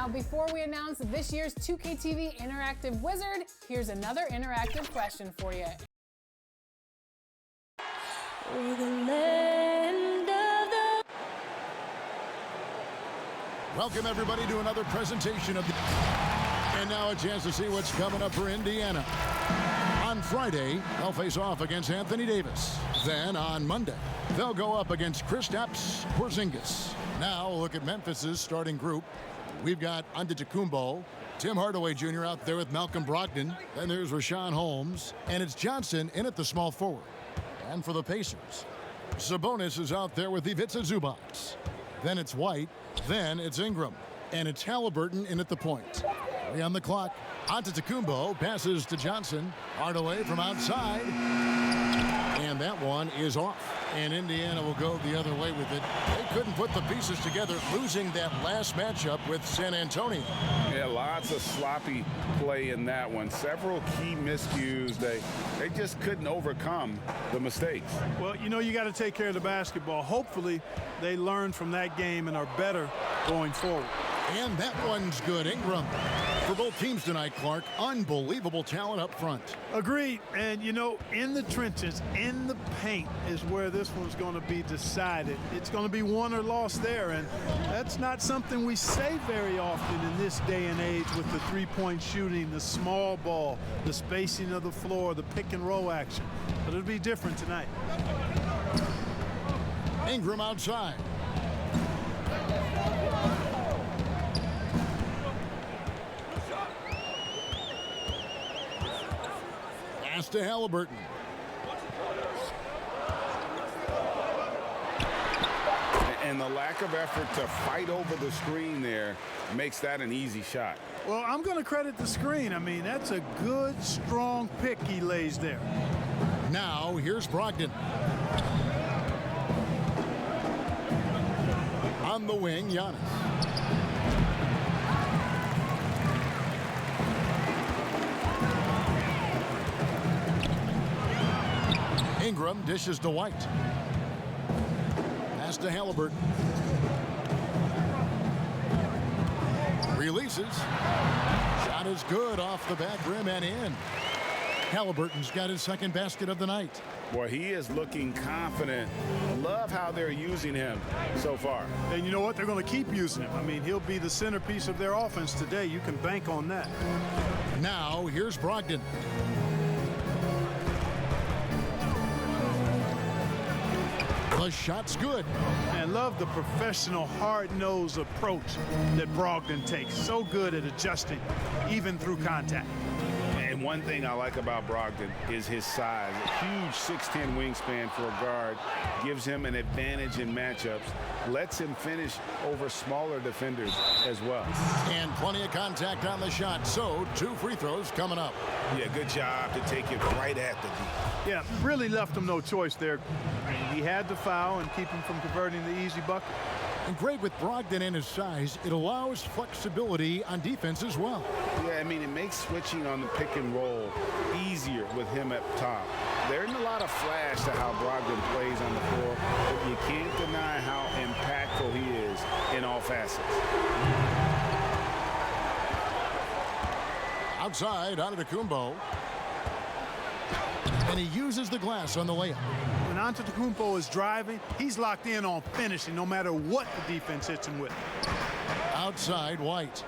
Now, before we announce this year's 2K TV Interactive Wizard, here's another interactive question for you. Welcome, everybody, to another presentation of the... And now a chance to see what's coming up for Indiana. On Friday, they'll face off against Anthony Davis. Then on Monday, they'll go up against Kristaps Porzingis. Now look at Memphis's starting group. We've got Antetokounmpo, Tim Hardaway Jr. out there with Malcolm Brogdon. Then there's Rashawn Holmes. And it's Johnson in at the small forward. And for the Pacers, Sabonis is out there with Ivica Zubac. Then it's White. Then it's Ingram. And it's Halliburton in at the point. 3 on the clock. Antetokounmpo passes to Johnson. Hardaway from outside. And that one is off. And Indiana will go the other way with it. They couldn't put the pieces together, losing that last matchup with San Antonio. Yeah, lots of sloppy play in that one. Several key miscues. They just couldn't overcome the mistakes. Well, you know, you got to take care of the basketball. Hopefully, they learn from that game and are better going forward. And that one's good. Ingram. For both teams tonight, Clark, unbelievable talent up front. Agreed. And, you know, in the trenches, in the paint is where this one's going to be decided. It's going to be won or lost there, and that's not something we say very often in this day and age with the three-point shooting, the small ball, the spacing of the floor, the pick-and-roll action. But it'll be different tonight. Ingram outside. Pass to Halliburton. And the lack of effort to fight over the screen there makes that an easy shot. Well, I'm going to credit the screen. I mean, that's a good, strong pick he lays there. Now, here's Brogdon. On the wing, Giannis. Ingram dishes to White. Pass to Halliburton. Releases. Shot is good off the back rim and in. Halliburton's got his second basket of the night. Boy, he is looking confident. Love how they're using him so far. And you know what? They're going to keep using him. I mean, he'll be the centerpiece of their offense today. You can bank on that. Now, here's Brogdon. The shot's good. And love the professional, hard-nosed approach that Brogdon takes. So good at adjusting, even through contact. And one thing I like about Brogdon is his size. A huge 6'10" wingspan for a guard gives him an advantage in matchups, lets him finish over smaller defenders as well. And plenty of contact on the shot, so 2 free throws coming up. Yeah, good job to take it right at the D. Yeah, really left him no choice there. He had to foul and keep him from converting the easy bucket. And great with Brogdon and his size, it allows flexibility on defense as well. Yeah, I mean, it makes switching on the pick and roll easier with him up top. There isn't a lot of flash to how Brogdon plays on the floor, but you can't deny how impactful he is in all facets. Outside, Antetokounmpo. And he uses the glass on the layup. When Antetokounmpo is driving, he's locked in on finishing no matter what the defense hits him with. Outside, White.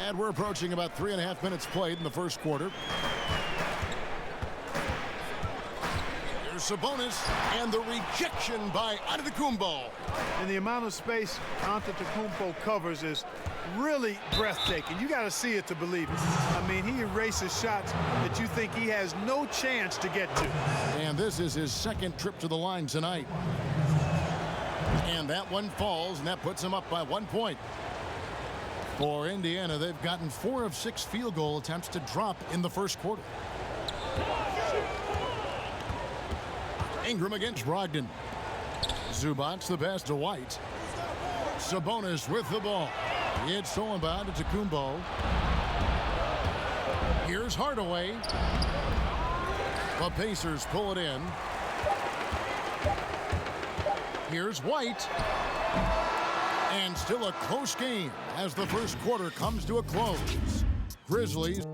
And we're approaching about 3.5 minutes played in the first quarter. Here's Sabonis, and the rejection by Antetokounmpo. And the amount of space Antetokounmpo covers is really breathtaking. You got to see it to believe it. I mean, he erases shots that you think he has no chance to get to. And this is his second trip to the line tonight. And that one falls, and that puts him up by 1 point. For Indiana, they've gotten 4 of 6 field goal attempts to drop in the first quarter. Ingram against Brogdon. Zubac the pass to White. Sabonis with the ball. It's stolen by Antetokounmpo. Here's Hardaway. The Pacers pull it in. Here's White. And still a close game as the first quarter comes to a close. Grizzlies.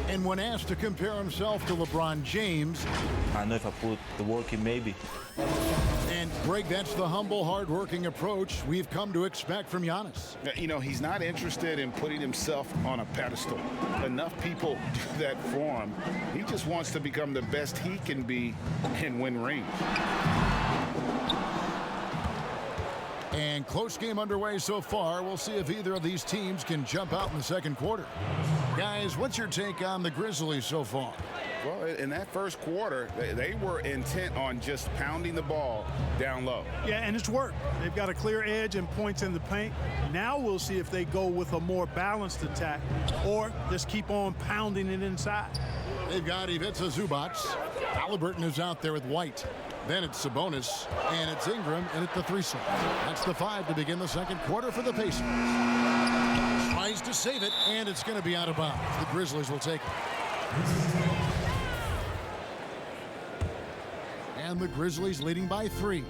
And when asked to compare himself to LeBron James, I know if I put the work in, maybe. And Greg, that's the humble, hard-working approach we've come to expect from Giannis. You know, he's not interested in putting himself on a pedestal. Enough people do that for him. He just wants to become the best he can be and win rings. And close game underway so far. We'll see if either of these teams can jump out in the second quarter. Guys, what's your take on the Grizzlies so far? Well, in that first quarter, they were intent on just pounding the ball down low. Yeah, and it's worked. They've got a clear edge and points in the paint. Now we'll see if they go with a more balanced attack or just keep on pounding it inside. They've got Ivica Zubac. Halliburton is out there with White. Then it's Sabonis, and it's Ingram, and at the 3 slot. That's the 5 to begin the second quarter for the Pacers. Tries to save it, and it's going to be out of bounds. The Grizzlies will take it. And the Grizzlies leading by 3.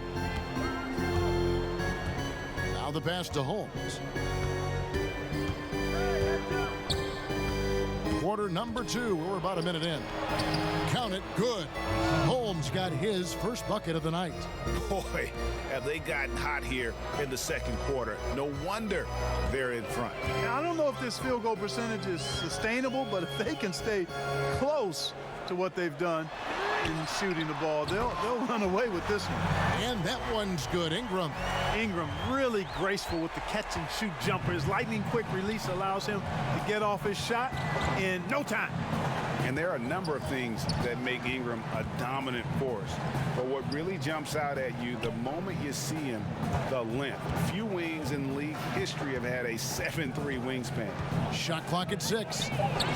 Now the pass to Holmes. Quarter number 2. We're about a minute in. Count it. Good. Holmes got his first bucket of the night. Boy, have they gotten hot here in the second quarter. No wonder they're in front. Now, I don't know if this field goal percentage is sustainable, but if they can stay close to what they've done in shooting the ball, they'll run away with this one. And that one's good. Ingram Really graceful with the catch and shoot jumper. His lightning quick release allows him to get off his shot in no time. And there are a number of things that make Ingram a dominant force. But what really jumps out at you the moment you see him, the length. Few wings in league history have had a 7'3" wingspan. Shot clock at 6.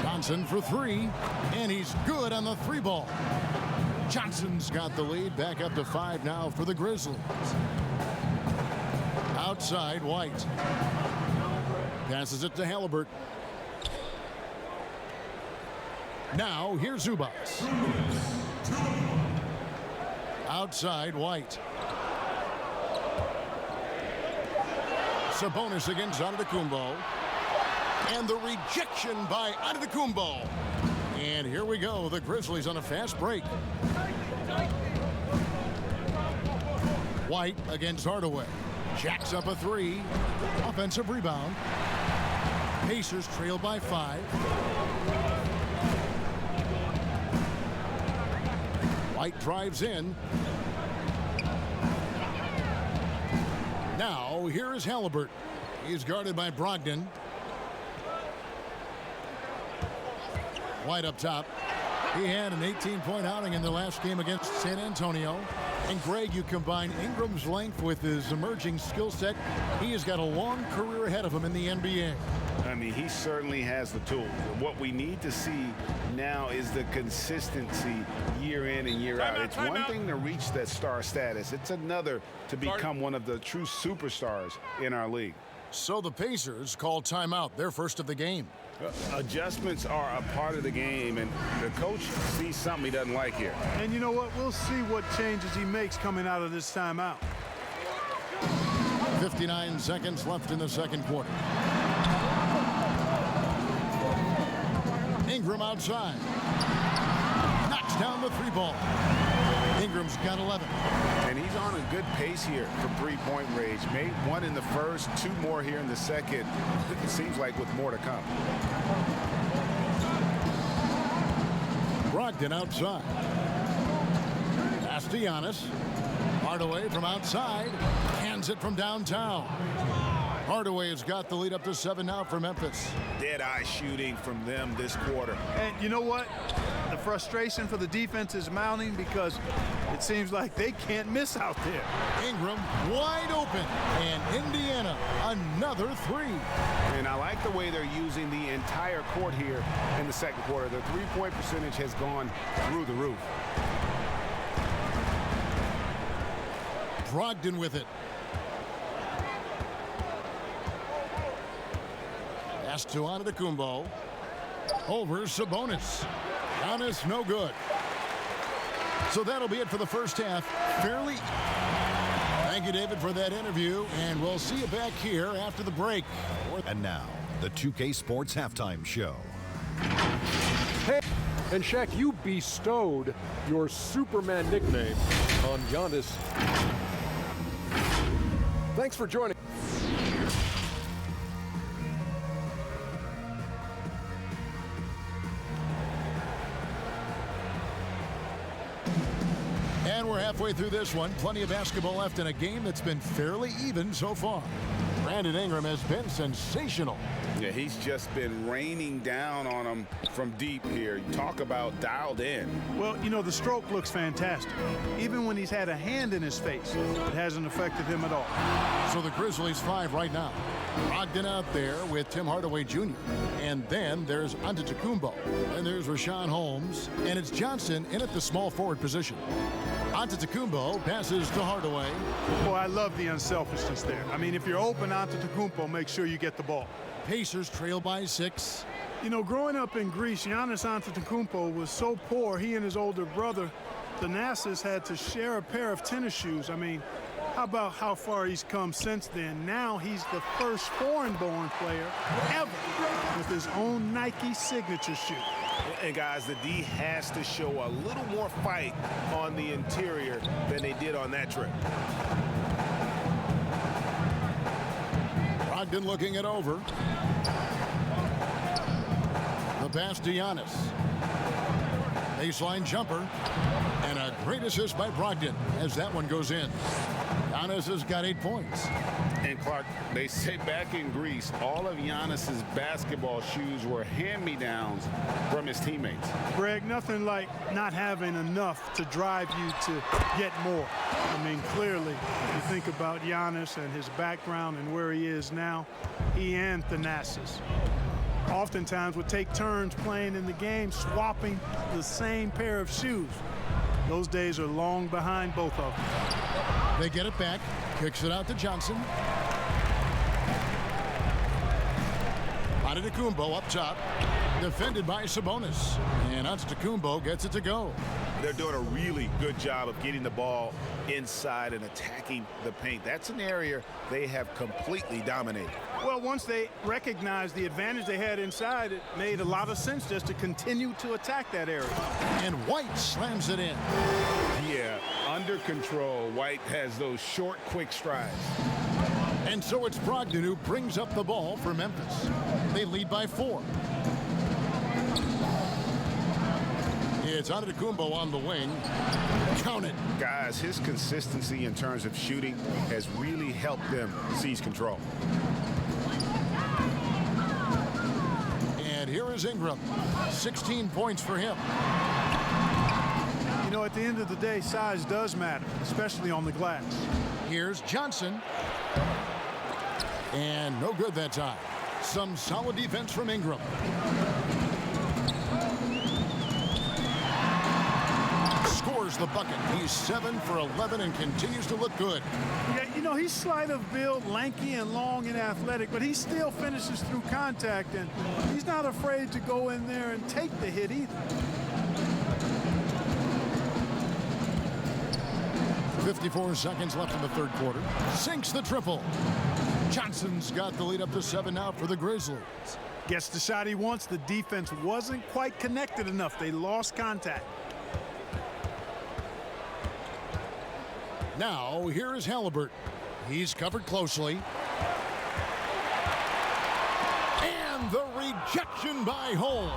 Johnson for 3. And he's good on the 3 ball. Johnson's got the lead. Back up to 5 now for the Grizzlies. Outside, White. Passes it to Halliburton. Now, here's Zubac. Outside, White. Sabonis against Antetokounmpo. And the rejection by Antetokounmpo. And here we go. The Grizzlies on a fast break. White against Hardaway. Jacks up a 3. Offensive rebound. Pacers trail by 5. White drives in. Now, here is Halliburton. He's guarded by Brogdon. White up top. He had an 18-point outing in the last game against San Antonio. And Greg, you combine Ingram's length with his emerging skill set, he has got a long career ahead of him in the NBA. I mean, he certainly has the tools. What we need to see now is the consistency year in and year out. It's one thing to reach that star status. It's another to become one of the true superstars in our league. So the Pacers call timeout, their first of the game. Adjustments are a part of the game, and the coach sees something he doesn't like here. And you know what? We'll see what changes he makes coming out of this timeout. 59 seconds left in the second quarter. Ingram outside. Knocks down the 3 ball. Ingram's got 11. And he's on a good pace here for 3-point range. Made 1 in the first, 2 more here in the second. It seems like with more to come. Brogdon outside. Pass to Giannis. Hardaway from outside. Hands it from downtown. Hardaway has got the lead up to 7 now for Memphis. Dead-eye shooting from them this quarter. And you know what? The frustration for the defense is mounting because it seems like they can't miss out there. Ingram wide open, and Indiana another 3. And I like the way they're using the entire court here in the second quarter. The 3-point percentage has gone through the roof. Brogdon with it. Pass to Antetokounmpo. Over Sabonis. Giannis no good. So that'll be it for the first half. Fairly you, David, for that interview, and we'll see you back here after the break. And now, the 2K Sports Halftime Show. Hey, and Shaq, you bestowed your Superman nickname on Giannis. Thanks for joining. And we're halfway through this one. Plenty of basketball left in a game that's been fairly even so far. Brandon Ingram has been sensational. Yeah, he's just been raining down on him from deep here. Talk about dialed in. Well, you know, the stroke looks fantastic. Even when he's had a hand in his face, it hasn't affected him at all. So the Grizzlies 5 right now. Brogdon out there with Tim Hardaway Jr. And then there's Antetokounmpo. And there's Rashawn Holmes. And it's Johnson in at the small forward position. Antetokounmpo passes to Hardaway. Boy, I love the unselfishness there. I mean, if you're open, Antetokounmpo, make sure you get the ball. Pacers trail by 6. You know, growing up in Greece, Giannis Antetokounmpo was so poor, he and his older brother, Thanasis, had to share a pair of tennis shoes. I mean, how about how far he's come since then? Now he's the first foreign-born player ever with his own Nike signature shoe. And guys, the D has to show a little more fight on the interior than they did on that trip. Brogdon looking it over. The pass to Giannis. Baseline jumper. And a great assist by Brogdon as that one goes in. Giannis has got 8 points. And Clark, they say back in Greece, all of Giannis's basketball shoes were hand-me-downs from his teammates. Greg, nothing like not having enough to drive you to get more. I mean, clearly, you think about Giannis and his background and where he is now, he and Thanasis oftentimes would take turns playing in the game, swapping the same pair of shoes. Those days are long behind both of them. They get it back, kicks it out to Johnson. Antetokounmpo up top, defended by Sabonis. And Antetokounmpo gets it to go. They're doing a really good job of getting the ball inside and attacking the paint. That's an area they have completely dominated. Well, once they recognized the advantage they had inside, it made a lot of sense just to continue to attack that area. And White slams it in. Yeah, under control. White has those short, quick strides. And so it's Brogdon who brings up the ball for Memphis. They lead by 4. It's Antetokounmpo on the wing. Count it. Guys, his consistency in terms of shooting has really helped them seize control. And here is Ingram. 16 points for him. You know, at the end of the day, size does matter, especially on the glass. Here's Johnson. And no good that time. Some solid defense from Ingram. Scores the bucket. He's 7 for 11 and continues to look good. Yeah, you know, he's slight of build, lanky and long and athletic, but he still finishes through contact, and he's not afraid to go in there and take the hit either. 54 seconds left in the third quarter. Sinks the triple. Johnson's got the lead up to 7 now for the Grizzlies. Gets the shot he wants. The defense wasn't quite connected enough. They lost contact. Now, here is Halliburton. He's covered closely. And the rejection by Holmes.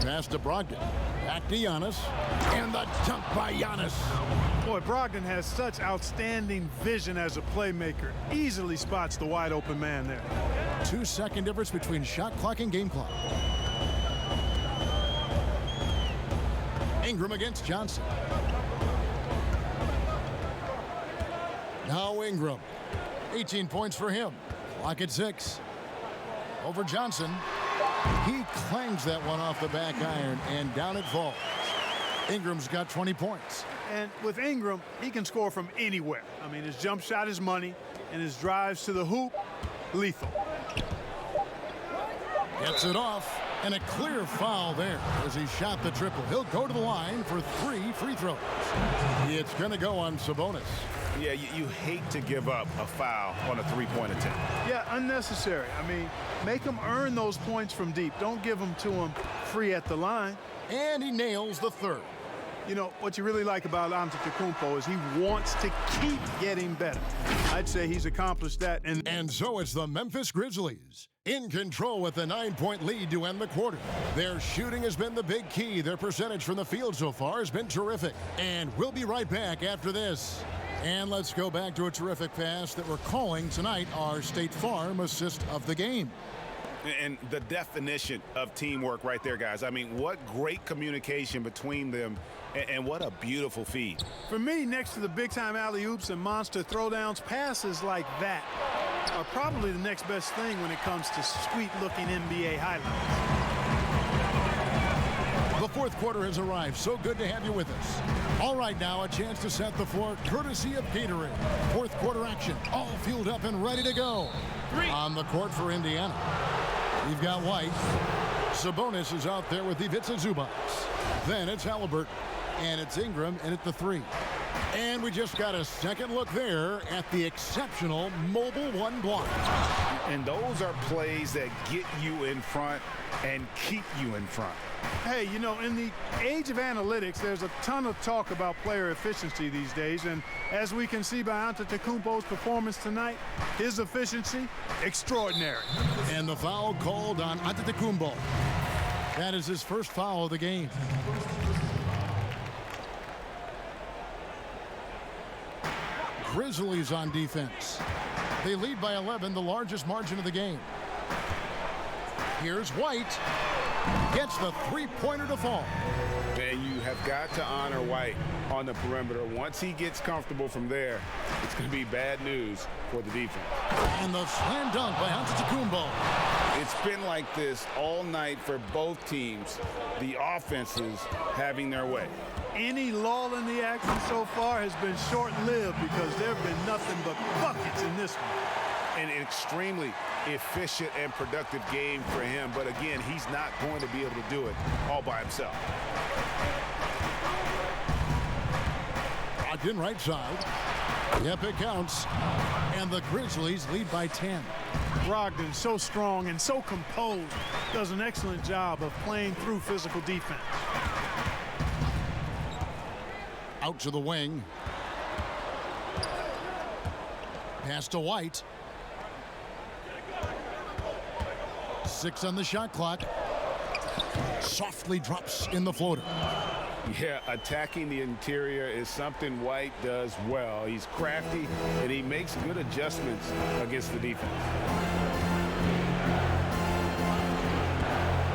Pass to Brogdon. Back to Giannis. And the dunk by Giannis. Boy, Brogdon has such outstanding vision as a playmaker. Easily spots the wide open man there. 2-second difference between shot clock and game clock. Ingram against Johnson. Now Ingram. 18 points for him. Clock at 6. Over Johnson. He clangs that one off the back iron, and down it falls. Ingram's got 20 points. And with Ingram, he can score from anywhere. I mean, his jump shot is money, and his drives to the hoop, lethal. Gets it off. And a clear foul there as he shot the triple. He'll go to the line for 3 free throws. It's going to go on Sabonis. Yeah, you hate to give up a foul on a three-point attempt. Yeah, unnecessary. I mean, make them earn those points from deep. Don't give them to them free at the line. And he nails the third. You know, what you really like about Antetokounmpo is he wants to keep getting better. I'd say he's accomplished that. And so it's the Memphis Grizzlies in control with a 9-point lead to end the quarter. Their shooting has been the big key. Their percentage from the field so far has been terrific. And we'll be right back after this. And let's go back to a terrific pass that we're calling tonight our State Farm assist of the game. And the definition of teamwork right there, guys. I mean, what great communication between them, and what a beautiful feed. For me, next to the big-time alley-oops and monster throwdowns, passes like that are probably the next best thing when it comes to sweet-looking NBA highlights. The fourth quarter has arrived. So good to have you with us. All right, now a chance to set the floor courtesy of Gatorade. Fourth quarter action, all fueled up and ready to go. On the court for Indiana. We've got White. Sabonis is out there with Ivica Zubac. Then it's Halliburton. And it's Ingram in at the 3. And we just got a second look there at the exceptional mobile 1 block. And those are plays that get you in front and keep you in front. Hey, you know, in the age of analytics, there's a ton of talk about player efficiency these days. And as we can see by Antetokounmpo's performance tonight, his efficiency, extraordinary. And the foul called on Antetokounmpo. That is his first foul of the game. Grizzlies on defense. They lead by 11, the largest margin of the game. Here's White. Gets the three-pointer to fall. And you have got to honor White on the perimeter. Once he gets comfortable from there, it's going to be bad news for the defense. And the slam dunk by Antetokounmpo. It's been like this all night for both teams. The offenses having their way. Any lull in the action so far has been short-lived because there have been nothing but buckets in this one. An extremely efficient and productive game for him. But again, he's not going to be able to do it all by himself. Locked in right side. Yep, it counts. And the Grizzlies lead by 10. Brogdon, so strong and so composed, does an excellent job of playing through physical defense. Out to the wing. Pass to White. 6 on the shot clock. Softly drops in the floater. Yeah, attacking the interior is something White does well. He's crafty, and he makes good adjustments against the defense.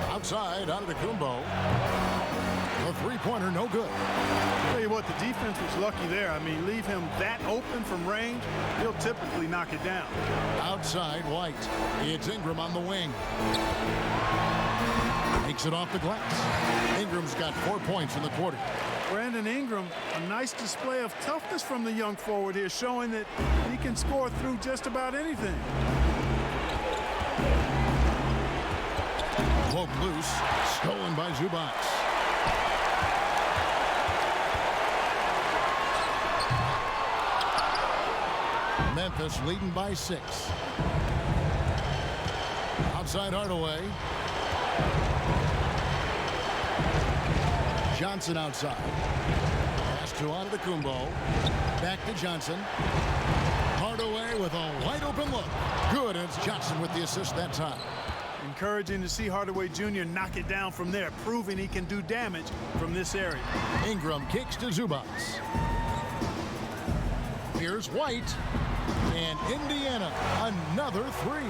Outside, Antetokounmpo. The three-pointer, no good. Tell you what, the defense was lucky there. I mean, leave him that open from range, he'll typically knock it down. Outside, White. It's Ingram on the wing. Takes it off the glass. Ingram's got 4 points in the quarter. Brandon Ingram, a nice display of toughness from the young forward here, showing that he can score through just about anything. Woke loose, stolen by Zubac. Memphis leading by 6. Outside Hardaway. Johnson outside. Pass to Antetokounmpo. Back to Johnson. Hardaway with a wide open look. Good, and it's Johnson with the assist that time. Encouraging to see Hardaway Jr. knock it down from there, proving he can do damage from this area. Ingram kicks to Zubac. Here's White. And Indiana, another 3.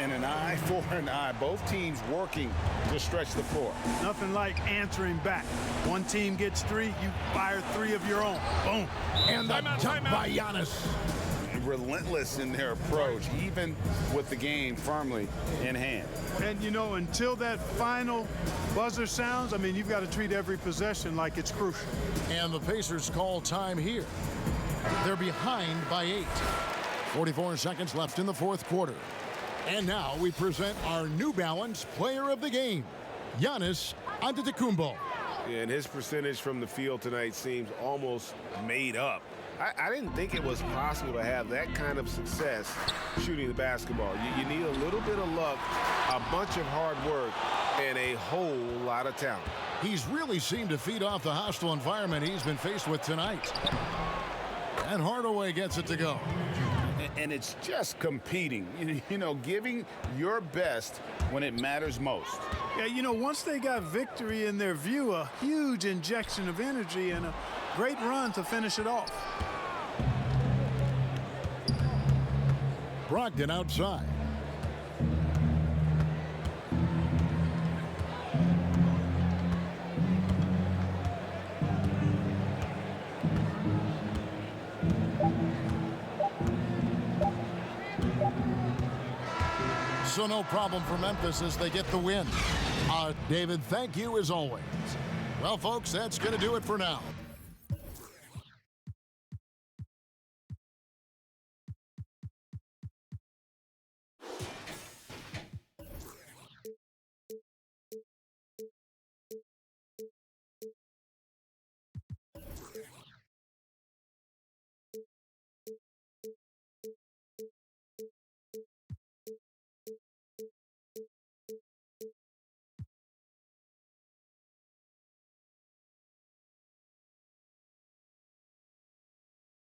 And an eye for an eye. Both teams working to stretch the floor. Nothing like answering back. One team gets 3, you fire 3 of your own. Boom. And the dunk by Giannis. Relentless in their approach, even with the game firmly in hand. And, you know, until that final buzzer sounds, I mean, you've got to treat every possession like it's crucial. And the Pacers call time here. They're behind by 8. 44 seconds left in the fourth quarter. And now we present our New Balance Player of the Game, Giannis Antetokounmpo. Yeah, and his percentage from the field tonight seems almost made up. I didn't think it was possible to have that kind of success shooting the basketball. You need a little bit of luck, a bunch of hard work, and a whole lot of talent. He's really seemed to feed off the hostile environment he's been faced with tonight. And Hardaway gets it to go. And it's just competing, you know, giving your best when it matters most. Yeah, you know, once they got victory in their view, a huge injection of energy and a great run to finish it off. Brogdon outside. So no problem for Memphis as they get the win. David, thank you as always. Well, folks, that's going to do it for now.